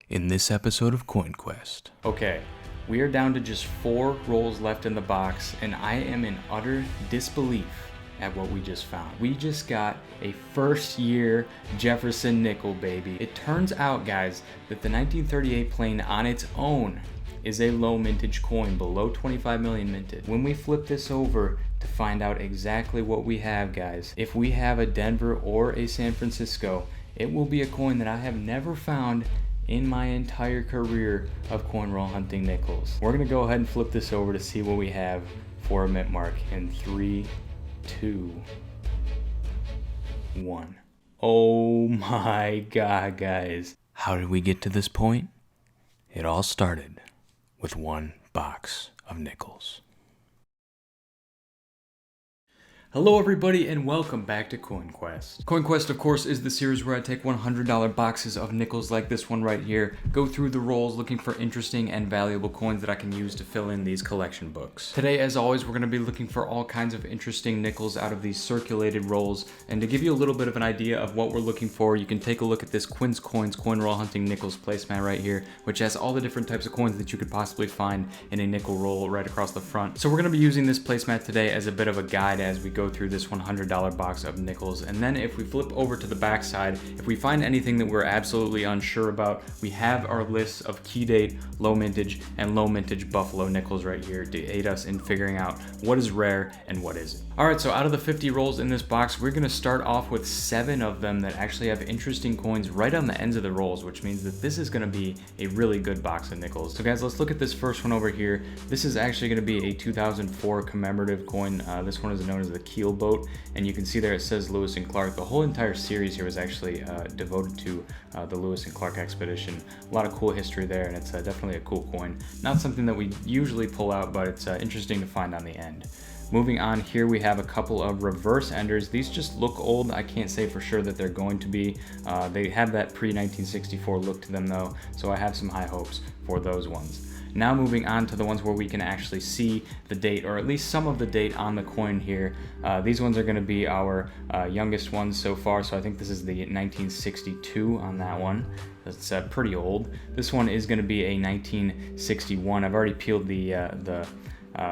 in this episode of Coin Quest. Okay, we are down to just 4 rolls left in the box, and I am in utter disbelief at what we just found. We just got a first year Jefferson nickel, baby. It turns out, guys, that the 1938 plain on its own is a low mintage coin, below 25 million minted. When we flip this over to find out exactly what we have, guys, if we have a Denver or a San Francisco, it will be a coin that I have never found in my entire career of coin roll hunting nickels. We're gonna go ahead and flip this over to see what we have for a mint mark in 3, 2, 1. Oh my god, guys. How did we get to this point? It all started with one box of nickels. Hello everybody and welcome back to Coin Quest. Coin Quest, of course, is the series where I take $100 boxes of nickels like this one right here, go through the rolls looking for interesting and valuable coins that I can use to fill in these collection books. Today, as always, we're going to be looking for all kinds of interesting nickels out of these circulated rolls, and to give you a little bit of an idea of what we're looking for, you can take a look at this Quin Coins coin roll hunting nickels placemat right here, which has all the different types of coins that you could possibly find in a nickel roll right across the front. So we're going to be using this placemat today as a bit of a guide as we go through this $100 box of nickels. And then if we flip over to the back side, if we find anything that we're absolutely unsure about, we have our lists of key date, low mintage, and low mintage buffalo nickels right here to aid us in figuring out what is rare and what isn't. Alright, so out of the 50 rolls in this box, we're going to start off with 7 of them that actually have interesting coins right on the ends of the rolls, which means that this is going to be a really good box of nickels. So guys, let's look at this first one over here. This is actually going to be a 2004 commemorative coin. This one is known as the Keel boat, and you can see there it says Lewis and Clark. The whole entire series here was actually devoted to the Lewis and Clark expedition. A lot of cool history there, and it's definitely a cool coin. Not something that we usually pull out, but it's interesting to find on the end. Moving on, here we have a couple of reverse enders. These just look old. I can't say for sure that they're going to be. They have that pre-1964 look to them though, so I have some high hopes for those ones. Now moving on to the ones where we can actually see the date, or at least some of the date on the coin here. These ones are going to be our youngest ones so far, so I think this is the 1962 on that one. That's pretty old. This one is going to be a 1961. I've already peeled the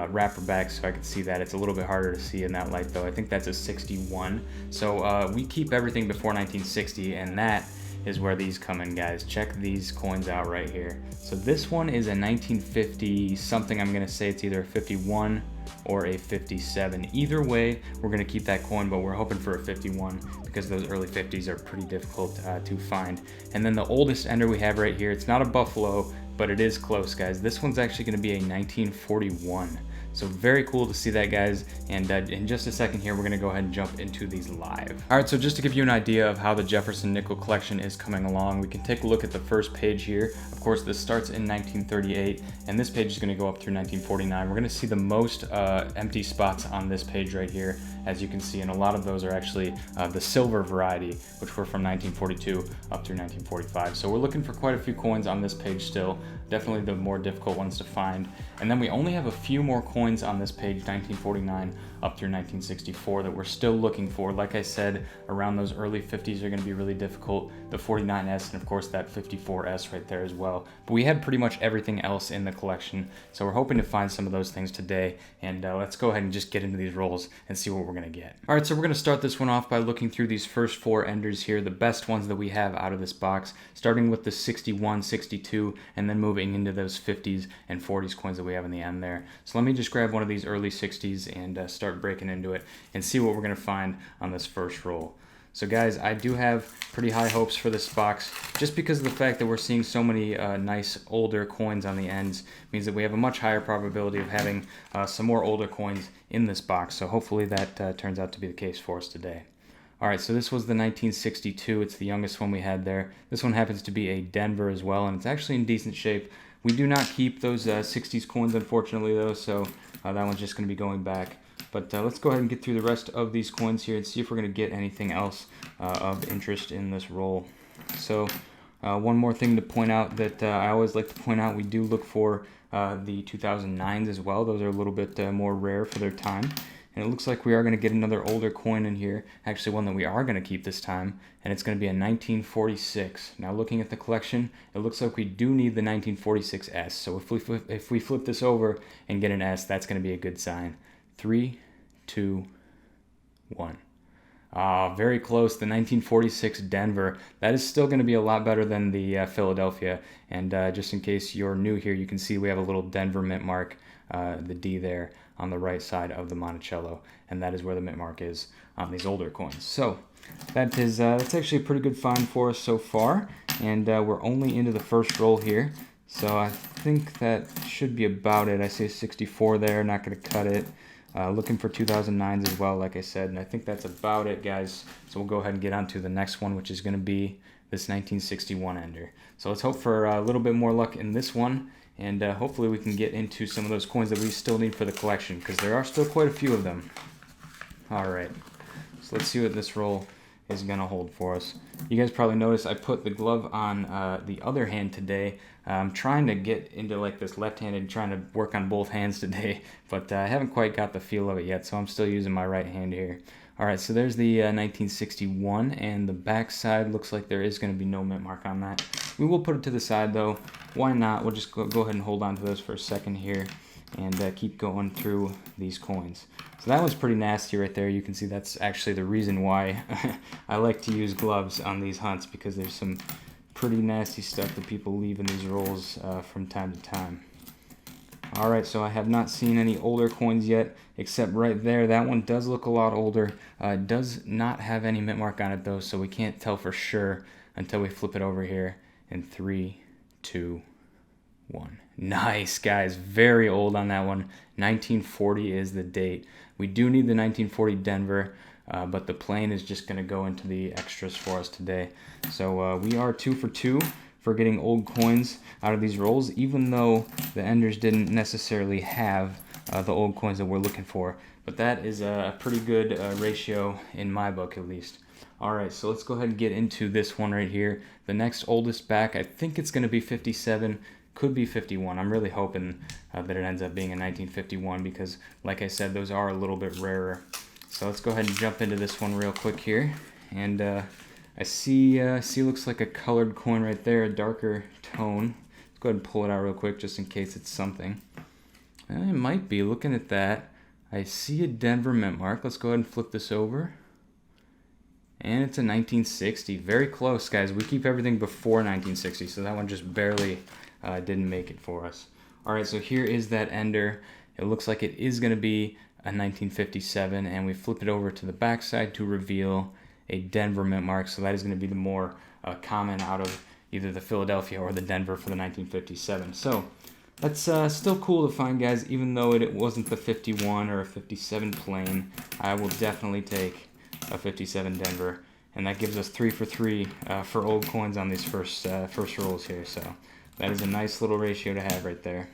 wrapper back so I can see that. It's a little bit harder to see in that light though. I think that's a 61. So we keep everything before 1960, and that is where these come in, guys. Check these coins out right here. So this one is a 1950 something. I'm gonna say it's either a 51 or a 57. Either way, we're gonna keep that coin, but we're hoping for a 51 because those early 50s are pretty difficult to find. And then the oldest ender we have right here, it's not a buffalo, but it is close, guys. This one's actually gonna be a 1941. So very cool to see that, guys, and in just a second here, we're gonna go ahead and jump into these live. All right, so just to give you an idea of how the Jefferson nickel collection is coming along, we can take a look at the first page here. Of course, this starts in 1938, and this page is gonna go up through 1949. We're gonna see the most empty spots on this page right here, as you can see, and a lot of those are actually the silver variety, which were from 1942 up through 1945. So we're looking for quite a few coins on this page still, definitely the more difficult ones to find. And then we only have a few more coins on this page, 1949 up through 1964, that we're still looking for. Like I said, around those early 50s are going to be really difficult. The 49S and of course that 54S right there as well. But we had pretty much everything else in the collection, so we're hoping to find some of those things today. And let's go ahead and just get into these rolls and see what we're going to get. All right, so we're going to start this one off by looking through these first 4 enders here, the best ones that we have out of this box, starting with the 61, 62, and then moving into those 50s and 40s coins that we have in the end there. So let me just grab one of these early 60s and start breaking into it and see what we're going to find on this first roll. So guys, I do have pretty high hopes for this box, just because of the fact that we're seeing so many nice older coins on the ends. Means that we have a much higher probability of having some more older coins in this box. So hopefully that turns out to be the case for us today. Alright, so this was the 1962. It's the youngest one we had there. This one happens to be a Denver as well, and it's actually in decent shape. We do not keep those 60s coins, unfortunately, though, so that one's just going to be going back. But let's go ahead and get through the rest of these coins here and see if we're going to get anything else of interest in this roll. So one more thing to point out that I always like to point out, we do look for the 2009s as well. Those are a little bit more rare for their time. And it looks like we are going to get another older coin in here, actually one that we are going to keep this time, and it's going to be a 1946. Now looking at the collection, it looks like we do need the 1946 S. So if we flip this over and get an S, that's going to be a good sign. 3, 2, 1. Very close. The 1946 Denver. That is still going to be a lot better than the Philadelphia. And just in case you're new here, you can see we have a little Denver mint mark, the D there on the right side of the Monticello, and that is where the mint mark is on these older coins. So that's actually a pretty good find for us so far, and we're only into the first roll here. So I think that should be about it. I see a 64 there. Not going to cut it. Looking for 2009s as well, like I said, and I think that's about it, guys. So we'll go ahead and get on to the next one, which is going to be this 1961 ender. So let's hope for a little bit more luck in this one, and hopefully we can get into some of those coins that we still need for the collection, because there are still quite a few of them. All right, so let's see what this roll is going to hold for us. You guys probably noticed I put the glove on the other hand today. I'm trying to get into like this left-handed, trying to work on both hands today, but I haven't quite got the feel of it yet, so I'm still using my right hand here. All right, so there's the 1961, and the back side looks like there is going to be no mint mark on that. We will put it to the side though. Why not? We'll just go ahead and hold on to those for a second here and keep going through these coins. So that was pretty nasty right there. You can see that's actually the reason why I like to use gloves on these hunts, because there's some pretty nasty stuff that people leave in these rolls from time to time. All right, so I have not seen any older coins yet, except right there. That one does look a lot older. It does not have any mint mark on it though, so we can't tell for sure until we flip it over here in 3, 2, 1. Nice, guys. Very old on that one. 1940 is the date. We do need the 1940 Denver, but the plain is just going to go into the extras for us today. So we are 2 for 2 for getting old coins out of these rolls, even though the enders didn't necessarily have the old coins that we're looking for. But that is a pretty good ratio in my book, at least. All right, so let's go ahead and get into this one right here. The next oldest back, I think it's going to be 57. Could be 51. I'm really hoping that it ends up being a 1951, because like I said, those are a little bit rarer. So let's go ahead and jump into this one real quick here. And I see looks like a colored coin right there, a darker tone. Let's go ahead and pull it out real quick just in case it's something. It might be. Looking at that, I see a Denver mint mark. Let's go ahead and flip this over. And it's a 1960. Very close, guys. We keep everything before 1960, so that one just barely didn't make it for us. All right, so here is that ender. It looks like it is going to be a 1957, and we flip it over to the backside to reveal a Denver mint mark. So that is going to be the more common out of either the Philadelphia or the Denver for the 1957. So that's still cool to find, guys. Even though it wasn't the 51 or a 57 plain, I will definitely take a 57 Denver, and that gives us 3 for 3 for old coins on these first rolls here. So that is a nice little ratio to have right there.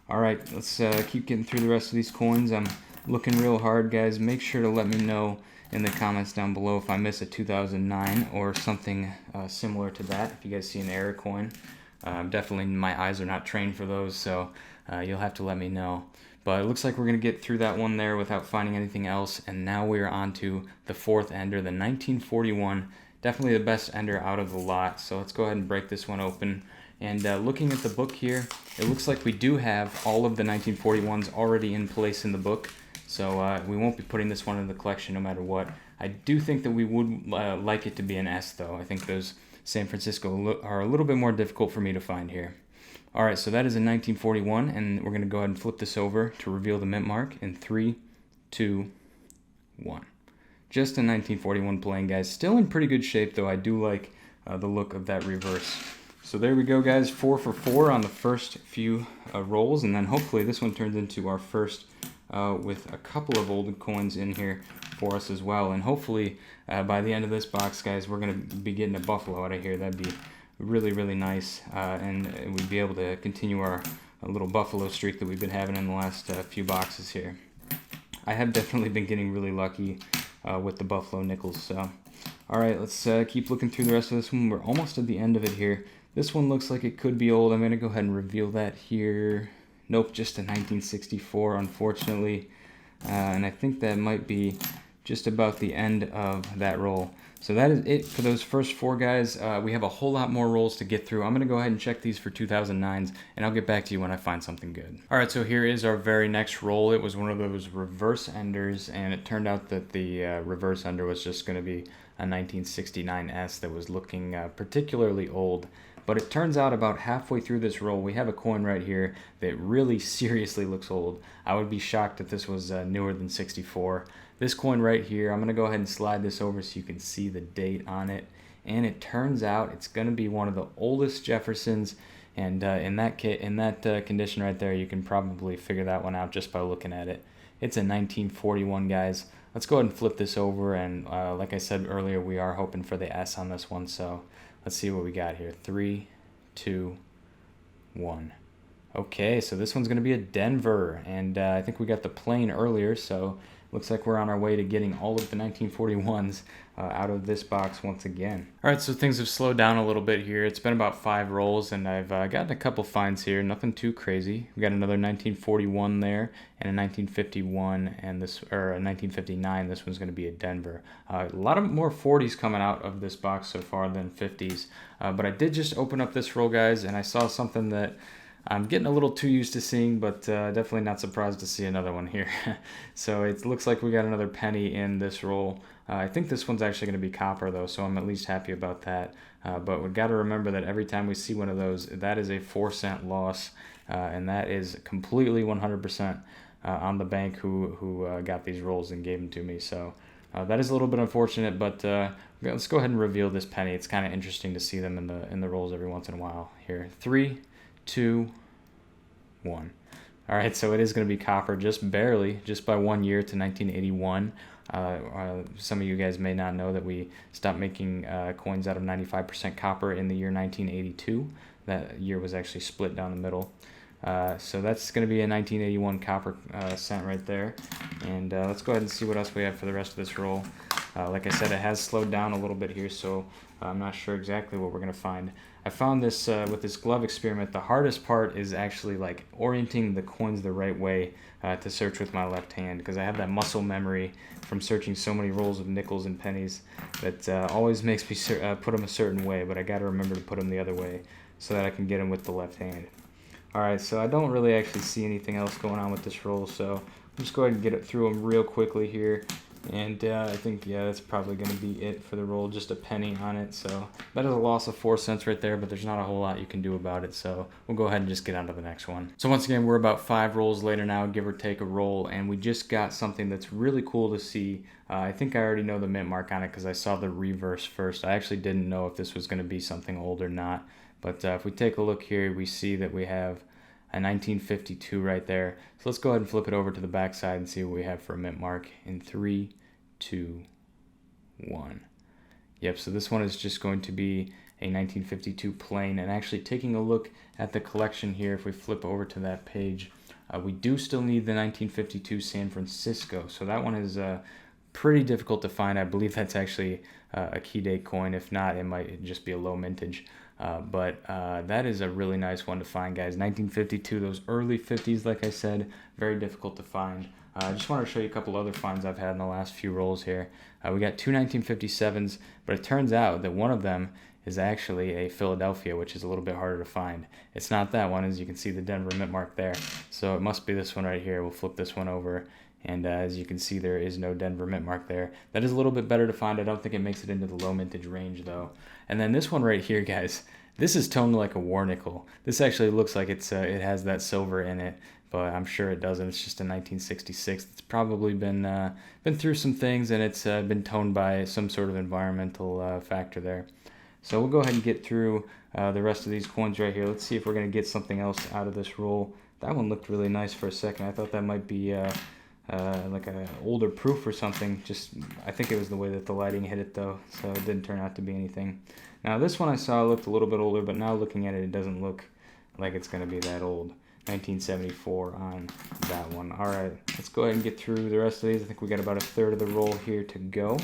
All right, let's keep getting through the rest of these coins. I'm looking real hard, guys. Make sure to let me know in the comments down below if I miss a 2009 or something similar to that. If you guys see an error coin, definitely my eyes are not trained for those, so you'll have to let me know. But it looks like we're going to get through that one there without finding anything else, and now we're on to the fourth ender, the 1941. Definitely the best ender out of the lot, so let's go ahead and break this one open. And looking at the book here, it looks like we do have all of the 1941s already in place in the book, so we won't be putting this one in the collection no matter what. I do think that we would like it to be an S, though. I think those San Francisco are a little bit more difficult for me to find here. All right, so that is a 1941, and we're going to go ahead and flip this over to reveal the mint mark in 3, 2, 1. Just a 1941 plain, guys. Still in pretty good shape, though. I do like the look of that reverse. So there we go, guys. 4 for 4 on the first few rolls, and then hopefully this one turns into our first with a couple of old coins in here for us as well. And hopefully by the end of this box, guys, we're going to be getting a buffalo out of here. That'd be really, really nice, and we'd be able to continue our little buffalo streak that we've been having in the last few boxes here. I have definitely been getting really lucky with the buffalo nickels. So, all right, let's keep looking through the rest of this one. We're almost at the end of it here. This one looks like it could be old. I'm going to go ahead and reveal that here. Nope, just a 1964, unfortunately. and I think that might be just about the end of that roll. So that is it for those first 4 guys. We have a whole lot more rolls to get through. I'm going to go ahead and check these for 2009s, and I'll get back to you when I find something good. All right, so here is our very next roll. It was one of those reverse enders, and it turned out that the reverse ender was just going to be a 1969S that was looking particularly old. But it turns out about halfway through this roll, we have a coin right here that really seriously looks old. I would be shocked if this was newer than 64. This coin right here, I'm going to go ahead and slide this over so you can see the date on it. And it turns out it's going to be one of the oldest Jeffersons. And in that condition right there, you can probably figure that one out just by looking at it. It's a 1941, guys. Let's go ahead and flip this over. And like I said earlier, we are hoping for the S on this one. So let's see what we got here. 3, 2, 1. Okay, so this one's going to be a Denver. And I think we got the plain earlier, so looks like we're on our way to getting all of the 1941s out of this box once again. All right, so things have slowed down a little bit here. It's been about 5 rolls, and I've gotten a couple finds here. Nothing too crazy. We got another 1941 there, and a 1951, and this, or a 1959. This one's going to be a Denver. A lot of more 40s coming out of this box so far than 50s. But I did just open up this roll, guys, and I saw something that I'm getting a little too used to seeing, but definitely not surprised to see another one here. So it looks like we got another penny in this roll. I think this one's actually going to be copper, though, so I'm at least happy about that. But we've got to remember that every time we see one of those, that is a 4-cent loss, and that is completely 100% on the bank who got these rolls and gave them to me. So that is a little bit unfortunate, but let's go ahead and reveal this penny. It's kind of interesting to see them in the rolls every once in a while. Here, 3, 2, 1. All right, so it is going to be copper, just barely, just by 1 year to 1981. Some of you guys may not know that we stopped making coins out of 95% copper in the year 1982. That year was actually split down the middle. So that's going to be a 1981 copper cent right there. And let's go ahead and see what else we have for the rest of this roll. Like I said, it has slowed down a little bit here, so I'm not sure exactly what we're going to find. I found this with this glove experiment, the hardest part is actually like orienting the coins the right way to search with my left hand, because I have that muscle memory from searching so many rolls of nickels and pennies that always makes me put them a certain way, but I got to remember to put them the other way so that I can get them with the left hand. Alright, so I don't really actually see anything else going on with this roll, so I'll just go ahead and get it through them real quickly here. And I think, yeah, that's probably going to be it for the roll, just a penny on it. So that is a loss of 4 cents right there, but there's not a whole lot you can do about it. So we'll go ahead and just get on to the next one. So once again, we're about 5 rolls later now, give or take a roll, and we just got something that's really cool to see. I think I already know the mint mark on it because I saw the reverse first. I actually didn't know if this was going to be something old or not. But if we take a look here, we see that we have a 1952 right there. So let's go ahead and flip it over to the back side and see what we have for a mint mark in 3, 2, 1. Yep, so this one is just going to be a 1952 plain. And actually taking a look at the collection here, if we flip over to that page, we do still need the 1952 San Francisco. So that one is pretty difficult to find. I believe that's actually a key date coin. If not, it might just be a low mintage. But that is a really nice one to find, guys. 1952, those early 50s, like I said, very difficult to find. I just wanted to show you a couple other finds I've had in the last few rolls here. We got 2 1957s, but it turns out that one of them is actually a Philadelphia, which is a little bit harder to find. It's not that one, as you can see the Denver mint mark there. So it must be this one right here. We'll flip this one over. And as you can see, there is no Denver mint mark there. That is a little bit better to find. I don't think it makes it into the low mintage range, though. And then this one right here, guys, this is toned like a war nickel. This actually looks like it has that silver in it, but I'm sure it doesn't. It's just a 1966. It's probably been through some things, and it's been toned by some sort of environmental factor there. So we'll go ahead and get through the rest of these coins right here. Let's see if we're going to get something else out of this roll. That one looked really nice for a second. I thought that might be like an older proof or something. Just, I think it was the way that the lighting hit it, though, so it didn't turn out to be anything. Now this one I saw looked a little bit older, but now looking at it, it doesn't look like it's going to be that old. 1974 on that one. All right, let's go ahead and get through the rest of these. I think we got about a third of the roll here to go,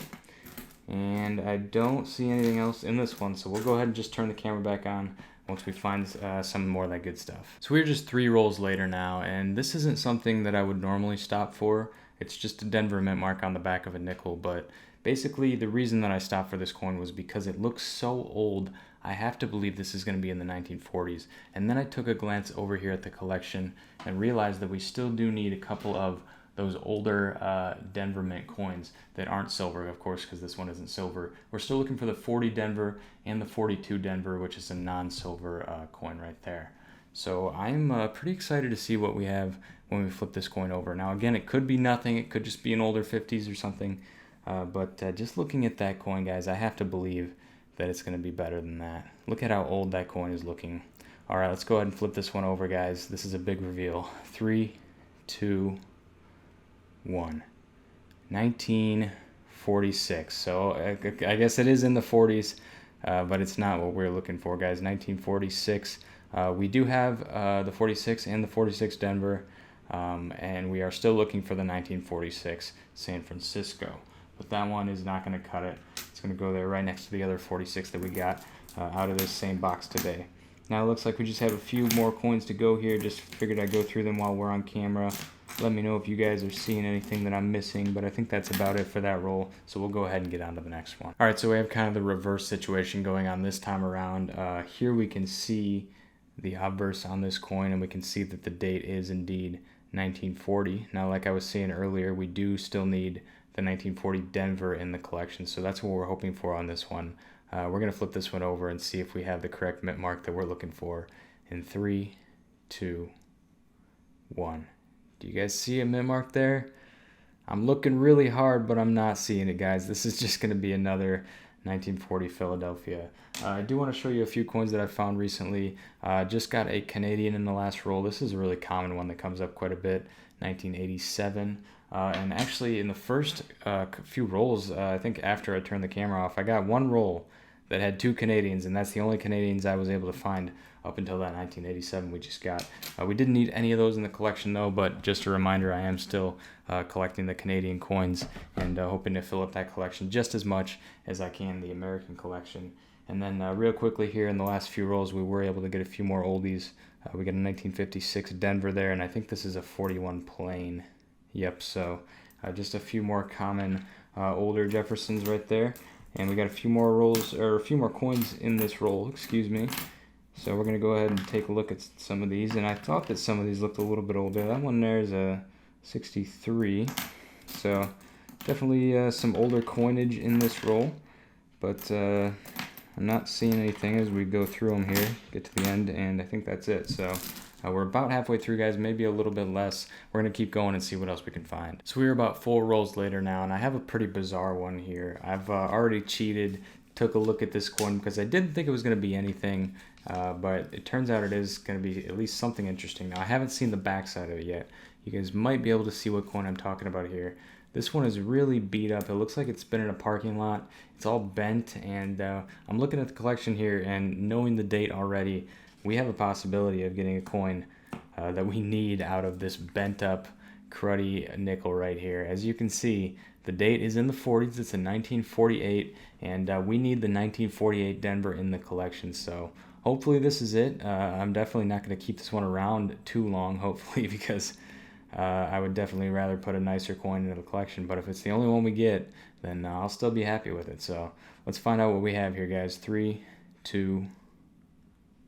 and I don't see anything else in this one, so we'll go ahead and just turn the camera back on once we find some more of that good stuff. So we're just 3 rolls later now, and this isn't something that I would normally stop for. It's just a Denver mint mark on the back of a nickel, but basically the reason that I stopped for this coin was because it looks so old. I have to believe this is going to be in the 1940s. And then I took a glance over here at the collection and realized that we still do need a couple of those older Denver mint coins that aren't silver, of course, because this one isn't silver. We're still looking for the 40 Denver and the 42 Denver, which is a non-silver coin right there. So I'm pretty excited to see what we have when we flip this coin over. Now, again, it could be nothing. It could just be an older 50s or something. But just looking at that coin, guys, I have to believe that it's going to be better than that. Look at how old that coin is looking. All right, let's go ahead and flip this one over, guys. This is a big reveal. 3, 2, 1. 1946. So I guess it is in the 40s, but it's not what we're looking for, guys. 1946. We do have the 46 and the 46 Denver, and we are still looking for the 1946 San Francisco. But that one is not going to cut it. It's going to go there right next to the other 46 that we got out of this same box today. Now it looks like we just have a few more coins to go here. Just figured I'd go through them while we're on camera. Let me know if you guys are seeing anything that I'm missing, but I think that's about it for that roll. So we'll go ahead and get on to the next one. All right, so we have kind of the reverse situation going on this time around. Here we can see the obverse on this coin, and we can see that the date is indeed 1940. Now, like I was saying earlier, we do still need the 1940 Denver in the collection, so that's what we're hoping for on this one. We're going to flip this one over and see if we have the correct mint mark that we're looking for in 3, 2, 1. Do you guys see a mint mark there? I'm looking really hard, but I'm not seeing it, guys. This is just going to be another 1940 Philadelphia. I do want to show you a few coins that I found recently. Just got a Canadian in the last roll. This is a really common one that comes up quite a bit. 1987. And actually in the first few rolls, I think after I turned the camera off, I got one roll that had 2 Canadians, and that's the only Canadians I was able to find up until that 1987 we just got. We didn't need any of those in the collection though, but just a reminder, I am still collecting the Canadian coins and hoping to fill up that collection just as much as I can the American collection. And then real quickly here in the last few rolls, we were able to get a few more oldies. We got a 1956 Denver there, and I think this is a 41 plain. Yep, so just a few more common older Jeffersons right there. And we got a few more rolls, or a few more coins in this roll, excuse me. So we're going to go ahead and take a look at some of these. And I thought that some of these looked a little bit older. That one there is a 63. So definitely some older coinage in this roll. But I'm not seeing anything as we go through them here, get to the end, and I think that's it. So we're about halfway through, guys, maybe a little bit less. We're going to keep going and see what else we can find. So we're about 4 rolls later now, and I have a pretty bizarre one here. I've already cheated, took a look at this coin because I didn't think it was going to be anything, but it turns out it is going to be at least something interesting. Now, I haven't seen the backside of it yet. You guys might be able to see what coin I'm talking about here. This one is really beat up. It looks like it's been in a parking lot. It's all bent, and I'm looking at the collection here, and knowing the date already, we have a possibility of getting a coin that we need out of this bent up cruddy nickel right here. As you can see, the date is in the 40s. It's in 1948, and we need the 1948 Denver in the collection. So hopefully this is it. I'm definitely not going to keep this one around too long, hopefully, because I would definitely rather put a nicer coin into the collection. But if it's the only one we get, then I'll still be happy with it. So let's find out what we have here, guys. 3, 2,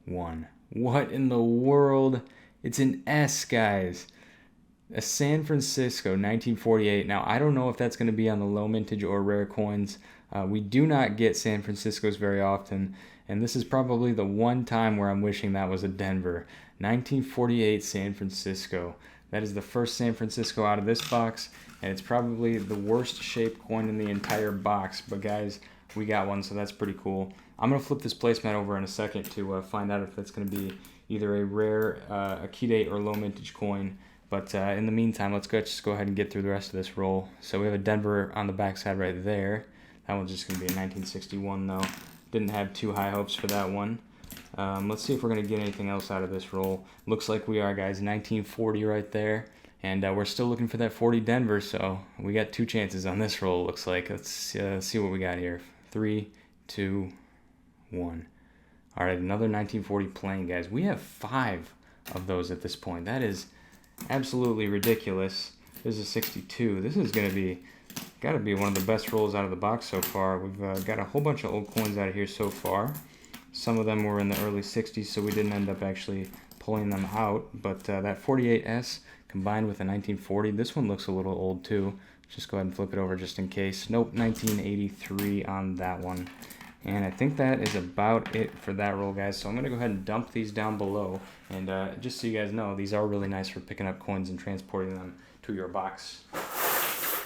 1. What in the world? It's an S, guys. A San Francisco 1948. Now, I don't know if that's going to be on the low mintage or rare coins. We do not get San Franciscos very often, and this is probably the one time where I'm wishing that was a Denver. 1948 San Francisco. That is the first San Francisco out of this box, and it's probably the worst shaped coin in the entire box. But guys, we got one, so that's pretty cool. I'm going to flip this placemat over in a second to find out if it's going to be either a rare, a key date, or low mintage coin. But in the meantime, let's just go ahead and get through the rest of this roll. So we have a Denver on the backside right there. That one's just going to be a 1961 though. Didn't have too high hopes for that one. Let's see if we're going to get anything else out of this roll. Looks like we are, guys. 1940 right there. And we're still looking for that 40 Denver, so we got 2 chances on this roll, looks like. Let's see what we got here. 3, 2, 1. All right, another 1940 plain, guys. We have 5 of those at this point. That is absolutely ridiculous. This is 62. This is got to be one of the best rolls out of the box so far. We've got a whole bunch of old coins out of here so far. Some of them were in the early 60s, so we didn't end up actually pulling them out. But that 48S combined with a 1940, this one looks a little old too. Just go ahead and flip it over just in case. Nope, 1983 on that one. And I think that is about it for that roll, guys. So I'm going to go ahead and dump these down below. And just so you guys know, these are really nice for picking up coins and transporting them to your box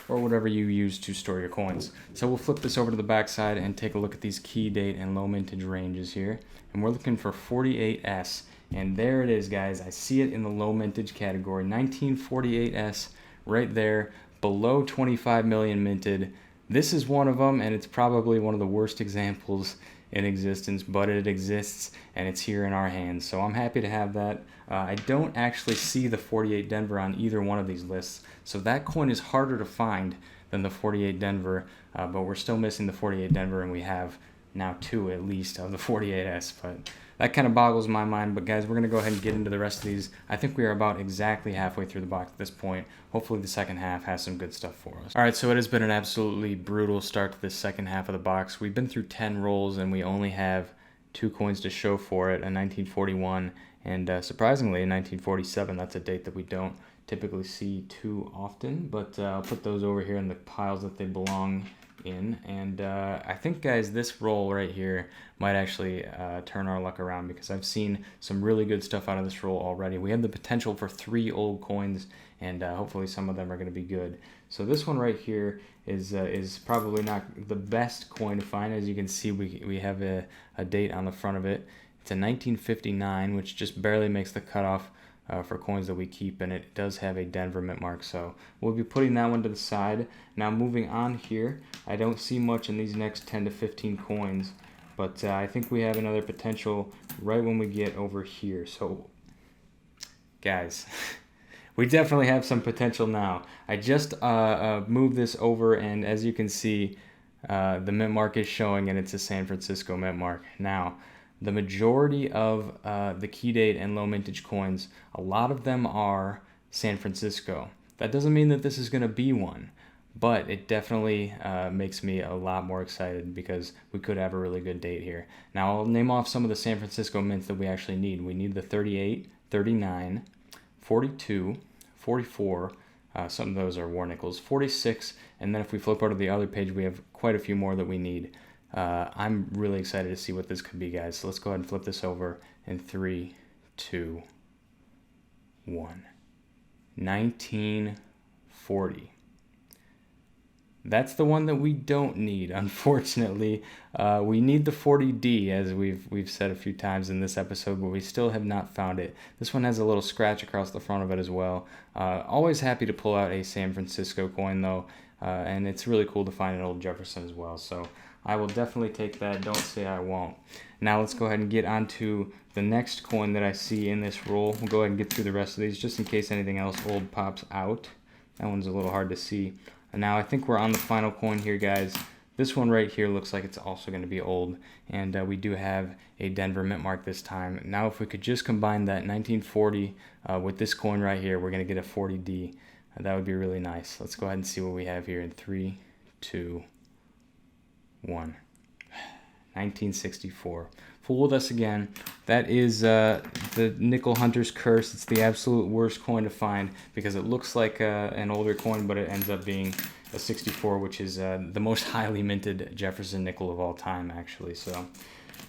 or whatever you use to store your coins. So we'll flip this over to the back side and take a look at these key date and low mintage ranges here. And we're looking for 48S. And there it is, guys. I see it in the low mintage category. 1948S right there, below 25 million minted. This is one of them, and it's probably one of the worst examples in existence, but it exists, and it's here in our hands. So I'm happy to have that. I don't actually see the 48 Denver on either one of these lists, so that coin is harder to find than the 48 Denver, but we're still missing the 48 Denver, and we have now two at least of the 48S, but that kind of boggles my mind. But guys, we're going to go ahead and get into the rest of these. I think we are about exactly halfway through the box at this point. Hopefully the second half has some good stuff for us. All right, so it has been an absolutely brutal start to this second half of the box. We've been through 10 rolls, and we only have 2 coins to show for it, a 1941 and surprisingly a 1947. That's a date that we don't typically see too often, but I'll put those over here in the piles that they belong in. And I think, guys, this roll right here might actually turn our luck around, because I've seen some really good stuff out of this roll already. We have the potential for 3 old coins, and hopefully some of them are going to be good. So this one right here is probably not the best coin to find. As you can see, we have a date on the front of it. It's a 1959, which just barely makes the cutoff for coins that we keep, and it does have a Denver mint mark, so we'll be putting that one to the side. Now moving on here, I don't see much in these next 10 to 15 coins, but I think we have another potential right when we get over here. So guys, we definitely have some potential now. I just moved this over, and as you can see, the mint mark is showing, and it's a San Francisco mint mark. Now, the majority of the key date and low mintage coins, a lot of them are San Francisco. That doesn't mean that this is going to be one, but it definitely makes me a lot more excited, because we could have a really good date here. Now, I'll name off some of the San Francisco mints that we actually need. We need the 38, 39, 42, 44, some of those are war nickels, 46, and then if we flip over to the other page, we have quite a few more that we need. I'm really excited to see what this could be, guys. So let's go ahead and flip this over in 3, 2, 1. 1940. That's the one that we don't need, unfortunately. We need the 40D, as we've said a few times in this episode, but we still have not found it. This one has a little scratch across the front of it as well. Always happy to pull out a San Francisco coin, though, and it's really cool to find an old Jefferson as well. So I will definitely take that. Don't say I won't. Now let's go ahead and get on to the next coin that I see in this roll. We'll go ahead and get through the rest of these just in case anything else old pops out. That one's a little hard to see. And now I think we're on the final coin here, guys. This one right here looks like it's also going to be old, and we do have a Denver mint mark this time. Now if we could just combine that 1940 with this coin right here, we're going to get a 40D. That would be really nice. Let's go ahead and see what we have here in 3, 2, 1. 1964. Fooled us again. That is the nickel hunter's curse. It's the absolute worst coin to find, because it looks like an older coin, but it ends up being a 64, which is the most highly minted Jefferson nickel of all time, actually. So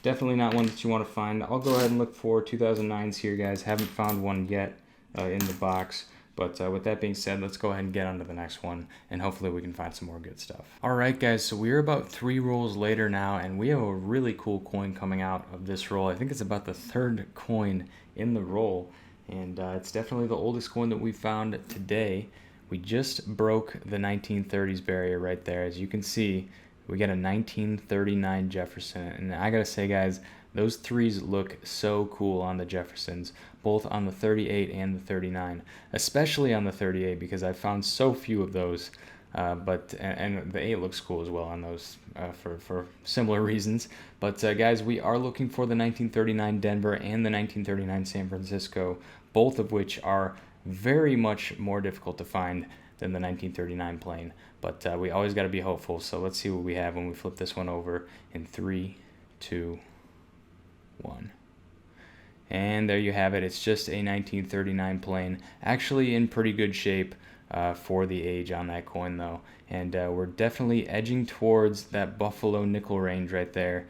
definitely not one that you want to find. I'll go ahead and look for 2009s here, guys. Haven't found one yet in the box. But with that being said, let's go ahead and get on to the next one, and hopefully we can find some more good stuff. All right, guys, so we're about 3 rolls later now, and we have a really cool coin coming out of this roll. I think it's about the 3rd coin in the roll, and it's definitely the oldest coin that we found today. We just broke the 1930s barrier right there. As you can see, we got a 1939 Jefferson, and I gotta say, guys, those 3s look so cool on the Jeffersons, both on the 38 and the 39, especially on the 38, because I've found so few of those. And the 8 looks cool as well on those for similar reasons. But guys, we are looking for the 1939 Denver and the 1939 San Francisco, both of which are very much more difficult to find than the 1939 plane. But we always got to be hopeful. So let's see what we have when we flip this one over in 3, 2, 1. And there you have it. It's just a 1939 plane, actually in pretty good shape for the age on that coin though. And we're definitely edging towards that Buffalo nickel range right there,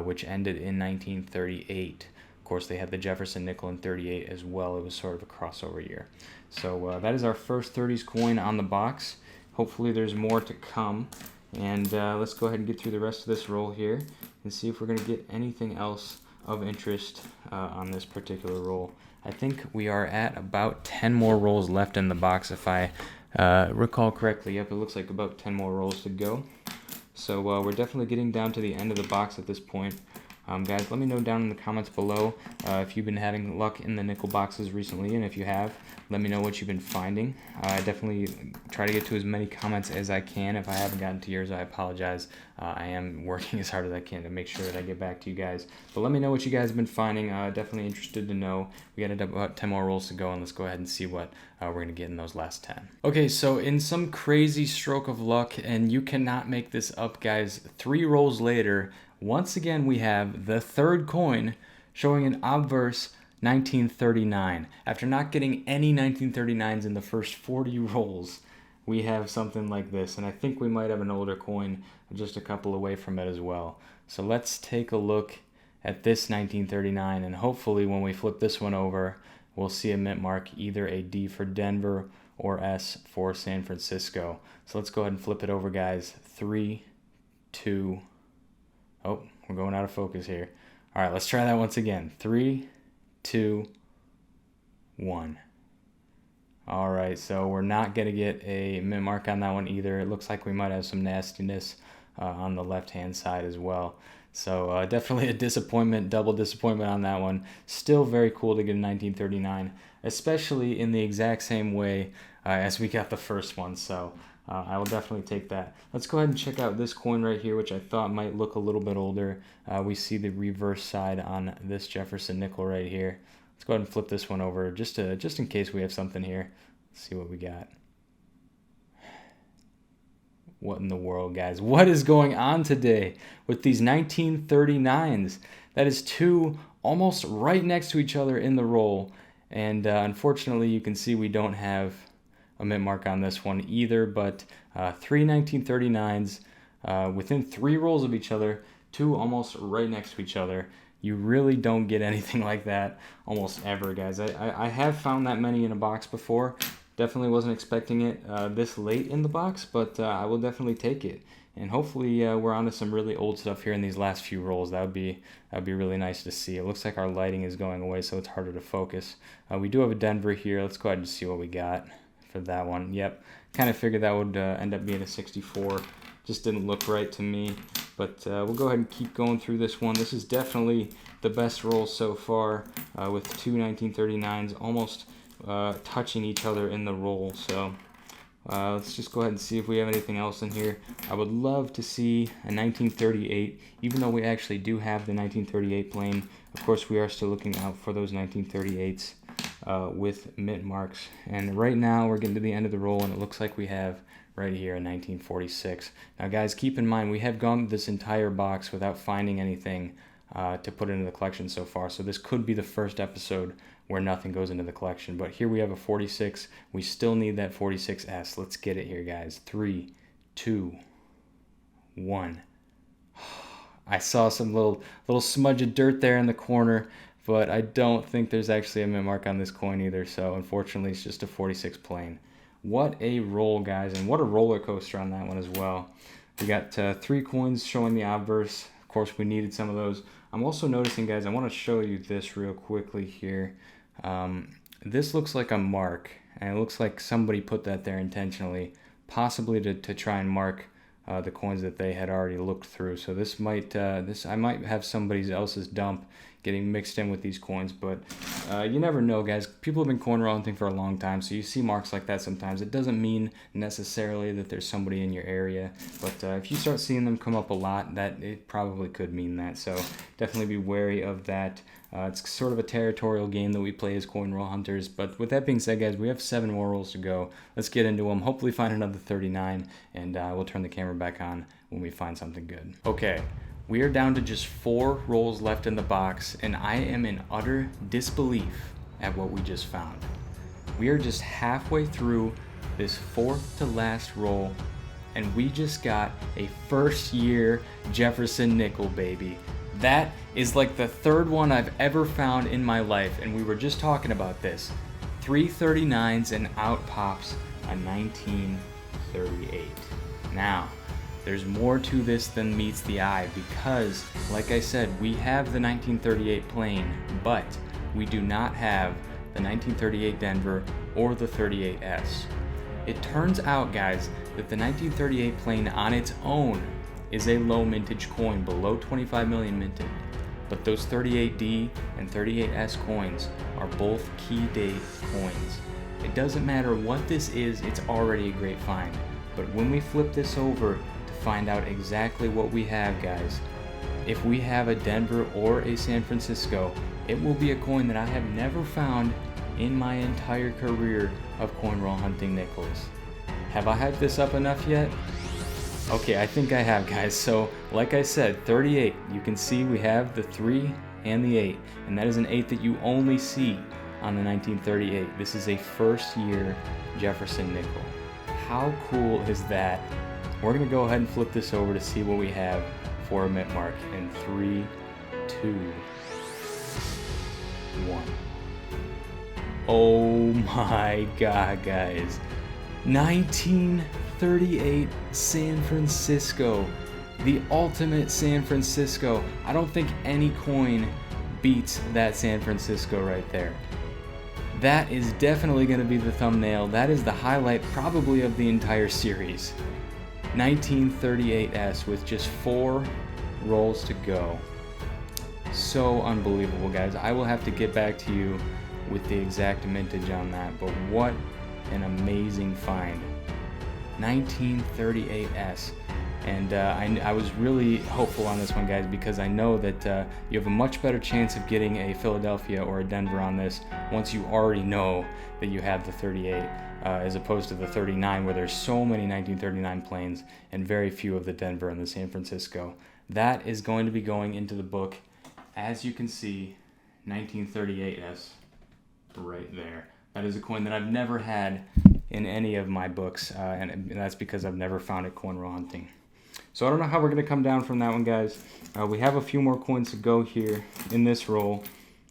which ended in 1938. Of course, they had the Jefferson nickel in 38 as well. It was sort of a crossover year. So that is our first 30s coin on the box. Hopefully there's more to come. And let's go ahead and get through the rest of this roll here and see if we're going to get anything else of interest on this particular roll. I think we are at about 10 more rolls left in the box if I recall correctly. Yep, it looks like about 10 more rolls to go. So we're definitely getting down to the end of the box at this point. Guys, let me know down in the comments below if you've been having luck in the nickel boxes recently, and if you have, let me know what you've been finding. I definitely try to get to as many comments as I can. If I haven't gotten to yours, I apologize. I am working as hard as I can to make sure that I get back to you guys. But let me know what you guys have been finding. Definitely interested to know. We got about 10 more rolls to go, and let's go ahead and see what we're going to get in those last 10. Okay, so in some crazy stroke of luck, and you cannot make this up, guys, 3 rolls later, once again we have the third coin showing an obverse 1939. After not getting any 1939s in the first 40 rolls, we have something like this, and I think we might have an older coin just a couple away from it as well. So let's take a look at this 1939, and hopefully when we flip this one over, we'll see a mint mark, either a D for Denver or S for San Francisco. So let's go ahead and flip it over, guys. 3, 2, oh, we're going out of focus here. All right, let's try that once again. 3, 2, 1. All right, so we're not going to get a mint mark on that one either. It looks like we might have some nastiness on the left-hand side as well. So definitely a disappointment, double disappointment on that one. Still very cool to get a 1939, especially in the exact same way as we got the first one. So I will definitely take that. Let's go ahead and check out this coin right here, which I thought might look a little bit older. We see the reverse side on this Jefferson nickel right here. Let's go ahead and flip this one over just in case we have something here. Let's see what we got. What in the world, guys? What is going on today with these 1939s? That is 2 almost right next to each other in the roll. And unfortunately, you can see we don't have a mint mark on this one either, but 3 1939s within 3 rolls of each other, 2 almost right next to each other. You really don't get anything like that almost ever, guys. I have found that many in a box before. Definitely wasn't expecting it this late in the box, but I will definitely take it. And hopefully we're onto some really old stuff here in these last few rolls. That would be really nice to see. It looks like our lighting is going away, so it's harder to focus. We do have a Denver here. Let's go ahead and see what we got for that one. Yep, kind of figured that would end up being a 64. Just didn't look right to me. But we'll go ahead and keep going through this one. This is definitely the best roll so far with 2 1939s almost touching each other in the roll. So let's just go ahead and see if we have anything else in here. I would love to see a 1938, even though we actually do have the 1938 plane. Of course, we are still looking out for those 1938s with mint marks. And right now we're getting to the end of the roll, and it looks like we have right here in 1946. Now guys, keep in mind we have gone this entire box without finding anything to put into the collection so far, so this could be the first episode where nothing goes into the collection. But here we have a 46. We still need that 46S. Let's get it here, guys. 3, 2, 1. I saw some little smudge of dirt there in the corner, but I don't think there's actually a mint mark on this coin either, so unfortunately it's just a 46 plain. What a roll, guys, and what a roller coaster on that one as well. We got 3 coins showing the obverse. Of course, we needed some of those. I'm also noticing, guys, I want to show you this real quickly here. This looks like a mark, and it looks like somebody put that there intentionally, possibly to try and mark the coins that they had already looked through. So this might I might have somebody else's dump getting mixed in with these coins, but you never know, guys. People have been coin roll hunting for a long time, so you see marks like that sometimes. It doesn't mean necessarily that there's somebody in your area, but if you start seeing them come up a lot, that it probably could mean that, so definitely be wary of that. It's sort of a territorial game that we play as coin roll hunters, but with that being said, guys, we have 7 more rolls to go. Let's get into them, hopefully find another 39, and we'll turn the camera back on when we find something good. Okay, we are down to just 4 rolls left in the box, and I am in utter disbelief at what we just found. We are just halfway through this 4th to last roll, and we just got a first-year Jefferson nickel, baby. That is like the 3rd one I've ever found in my life, and we were just talking about this. 3 39s and out pops a 1938. Now, there's more to this than meets the eye because, like I said, we have the 1938 plain, but we do not have the 1938 Denver or the 38S. It turns out, guys, that the 1938 plain on its own is a low mintage coin, below 25 million minted, but those 38D and 38S coins are both key date coins. It doesn't matter what this is, it's already a great find, but when we flip this over to find out exactly what we have, guys, if we have a Denver or a San Francisco, it will be a coin that I have never found in my entire career of coin roll hunting nickels. Have I hyped this up enough yet? Okay, I think I have, guys. So, like I said, 38. You can see we have the 3 and the 8, and that is an 8 that you only see on the 1938. This is a first-year Jefferson nickel. How cool is that? We're going to go ahead and flip this over to see what we have for a mint mark in 3, 2, 1. Oh my god, guys. 1938 San Francisco. The ultimate San Francisco. I don't think any coin beats that San Francisco right there. That is definitely going to be the thumbnail. That is the highlight probably of the entire series. 1938S with just 4 rolls to go. So unbelievable, guys. I will have to get back to you with the exact mintage on that, but what an amazing find. 1938S. And I was really hopeful on this one, guys, because I know that you have a much better chance of getting a Philadelphia or a Denver on this once you already know that you have the 38, as opposed to the 39, where there's so many 1939 planes and very few of the Denver and the San Francisco. That is going to be going into the book. As you can see, 1938S right there. That is a coin that I've never had in any of my books, and that's because I've never found it coin roll hunting. So I don't know how we're going to come down from that one, guys. We have a few more coins to go here in this roll.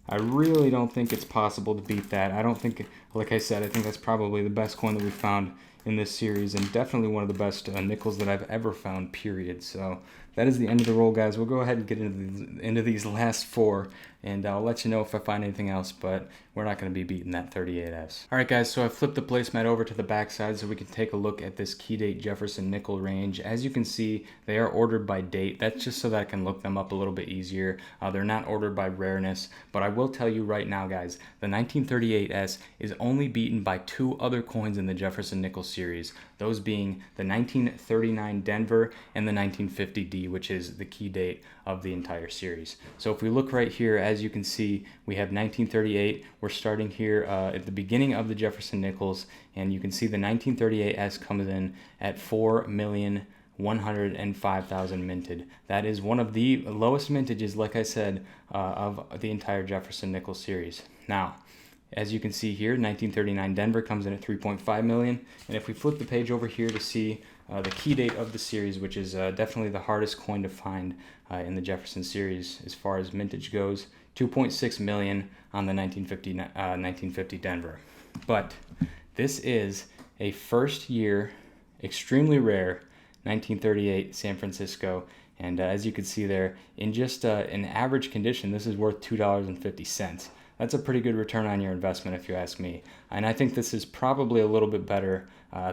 I really don't think it's possible to beat that. I don't think, like I said, I think that's probably the best coin that we found in this series, and definitely one of the best nickels that I've ever found, period. So that is the end of the roll, guys. We'll go ahead and get into these last 4, and I'll let you know if I find anything else, but we're not going to be beating that 38S. All right, guys, so I flipped the placemat over to the backside so we can take a look at this key date Jefferson nickel range. As you can see, they are ordered by date. That's just so that I can look them up a little bit easier. They're not ordered by rareness, but I will tell you right now, guys, the 1938S is only beaten by 2 other coins in the Jefferson nickel series, those being the 1939 Denver and the 1950D, which is the key date of the entire series. So if we look right here, as you can see, we have 1938. We're starting here at the beginning of the Jefferson nickels, and you can see the 1938S comes in at 4,105,000 minted. That is one of the lowest mintages, like I said, of the entire Jefferson nickel series. Now, as you can see here, 1939 Denver comes in at 3.5 million, and if we flip the page over here to see the key date of the series, which is definitely the hardest coin to find in the Jefferson series as far as mintage goes, 2.6 million on the 1950 Denver. But this is a first year, extremely rare 1938 San Francisco, and as you can see there, in just an average condition, this is worth $2.50. That's a pretty good return on your investment, if you ask me. And I think this is probably a little bit better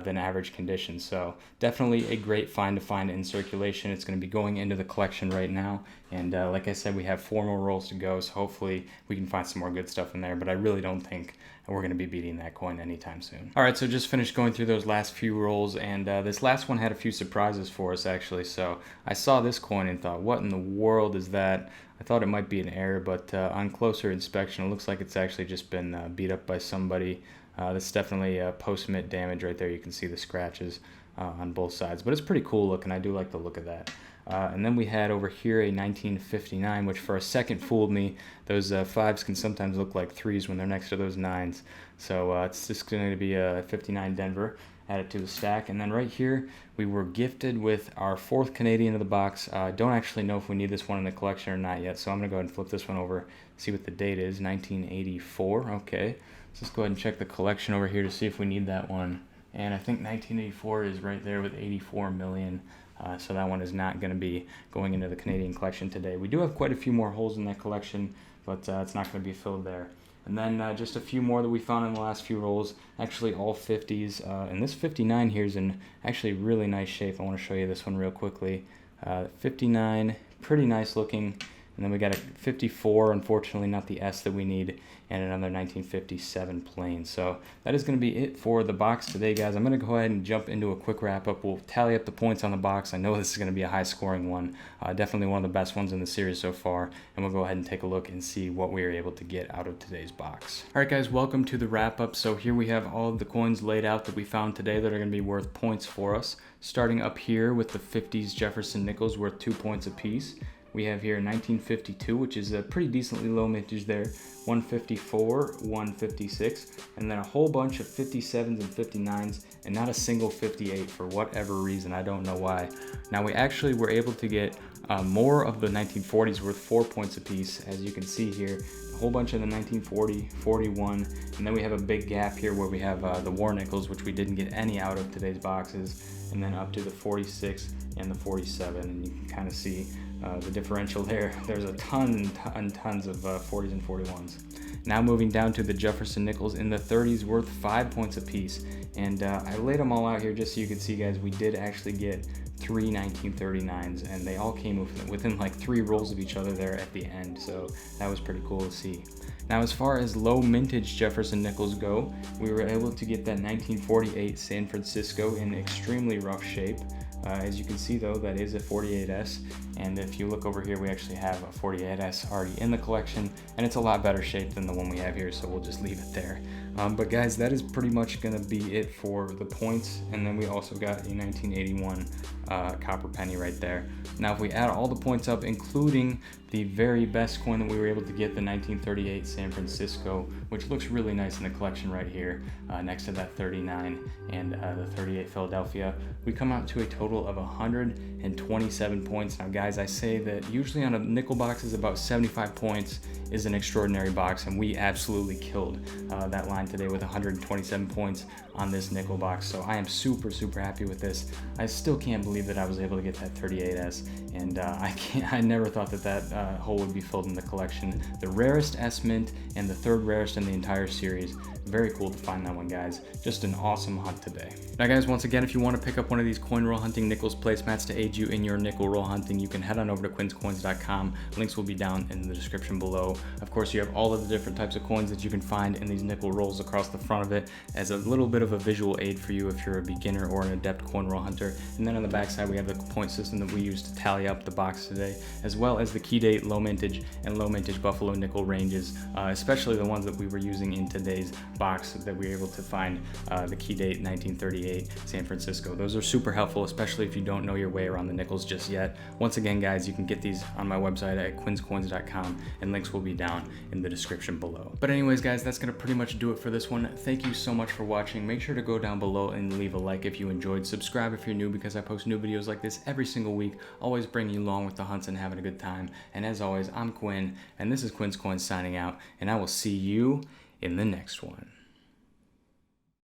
than average condition. So definitely a great find to find in circulation. It's going to be going into the collection right now. And like I said, we have 4 more rolls to go, so hopefully we can find some more good stuff in there. But I really don't think we're going to be beating that coin anytime soon. All right, so just finished going through those last few rolls, and this last one had a few surprises for us, actually. So I saw this coin and thought, what in the world is that? I thought it might be an error, but on closer inspection, it looks like it's actually just been beat up by somebody. That's definitely post-mint damage right there. You can see the scratches on both sides, but it's pretty cool looking. I do like the look of that. And then we had over here a 1959, which for a second fooled me. Those 5s can sometimes look like 3s when they're next to those 9s. So it's just going to be a 59 Denver. Add it to the stack. And then right here, we were gifted with our 4th Canadian of the box. Don't actually know if we need this one in the collection or not yet, so I'm going to go ahead and flip this one over, see what the date is, 1984. Okay, so let's go ahead and check the collection over here to see if we need that one. And I think 1984 is right there with 84 million. So that one is not going to be going into the Canadian collection today. We do have quite a few more holes in that collection, but it's not going to be filled there. And then just a few more that we found in the last few rolls, actually all 50s. And this 59 here is in actually really nice shape. I want to show you this one real quickly. 59, pretty nice looking. And then we got a 54, unfortunately not the S that we need, and another 1957 plain. So that is going to be it for the box today, guys. I'm going to go ahead and jump into a quick wrap-up. We'll tally up the points on the box. I know this is going to be a high-scoring one. Definitely one of the best ones in the series so far. And we'll go ahead and take a look and see what we were able to get out of today's box. All right, guys, welcome to the wrap-up. So here we have all of the coins laid out that we found today that are going to be worth points for us. Starting up here with the 50s Jefferson nickels worth 2 points apiece. We have here 1952, which is a pretty decently low mintage there, 154, 156, and then a whole bunch of 57s and 59s, and not a single 58 for whatever reason. I don't know why. Now we actually were able to get more of the 1940s worth 4 points apiece, as you can see here. A whole bunch of the 1940, 41, and then we have a big gap here where we have the war nickels, which we didn't get any out of today's boxes, and then up to the 46 and the 47, and you can kind of see the differential there. There's a tons of 40s and 41s. Now moving down to the Jefferson nickels in the 30s worth 5 points apiece. And I laid them all out here just so you can see, guys, we did actually get 3 1939s, and they all came within like 3 rolls of each other there at the end. So that was pretty cool to see. Now, as far as low mintage Jefferson nickels go, we were able to get that 1948 San Francisco in extremely rough shape. As you can see, though, that is a 48S, and if you look over here, we actually have a 48S already in the collection, and it's a lot better shape than the one we have here, so we'll just leave it there. But guys, that is pretty much going to be it for the points, and then we also got a 1981 copper penny right there. Now, if we add all the points up, including the very best coin that we were able to get, the 1938 San Francisco, which looks really nice in the collection right here, next to that 39 and the 38 Philadelphia, we come out to a total of 127 points. Now, guys, I say that usually on a nickel box is about 75 points is an extraordinary box, and we absolutely killed that line today with 127 points on this nickel box. So I am super happy with this. I still can't believe that I was able to get that 38S, and I never thought that hole would be filled in the collection. The rarest S mint and the 3rd rarest in the entire series. Very cool to find that one, guys. Just an awesome hunt today. Now, guys, once again, if you want to pick up one of these coin roll hunting nickels placemats to aid you in your nickel roll hunting, you can head on over to quinscoins.com. Links will be down in the description below. Of course, you have all of the different types of coins that you can find in these nickel rolls across the front of it as a little bit of a visual aid for you if you're a beginner or an adept coin roll hunter. And then on the back side, we have the point system that we use to tally up the box today, as well as the key date, low mintage, and low mintage buffalo nickel ranges, especially the ones that we were using in today's box that we were able to find, the key date 1938 San Francisco. Those are super helpful, especially if you don't know your way around the nickels just yet. Once again, guys, you can get these on my website at quinscoins.com, and links will be down in the description below. But anyways, guys, that's gonna pretty much do it for this one. Thank you so much for watching. Make sure to go down below and leave a like if you enjoyed. Subscribe if you're new, because I post new videos like this every single week, always bringing you along with the hunts and having a good time. And as always, I'm Quinn, and this is Quin's Coins signing out, and I will see you in the next one.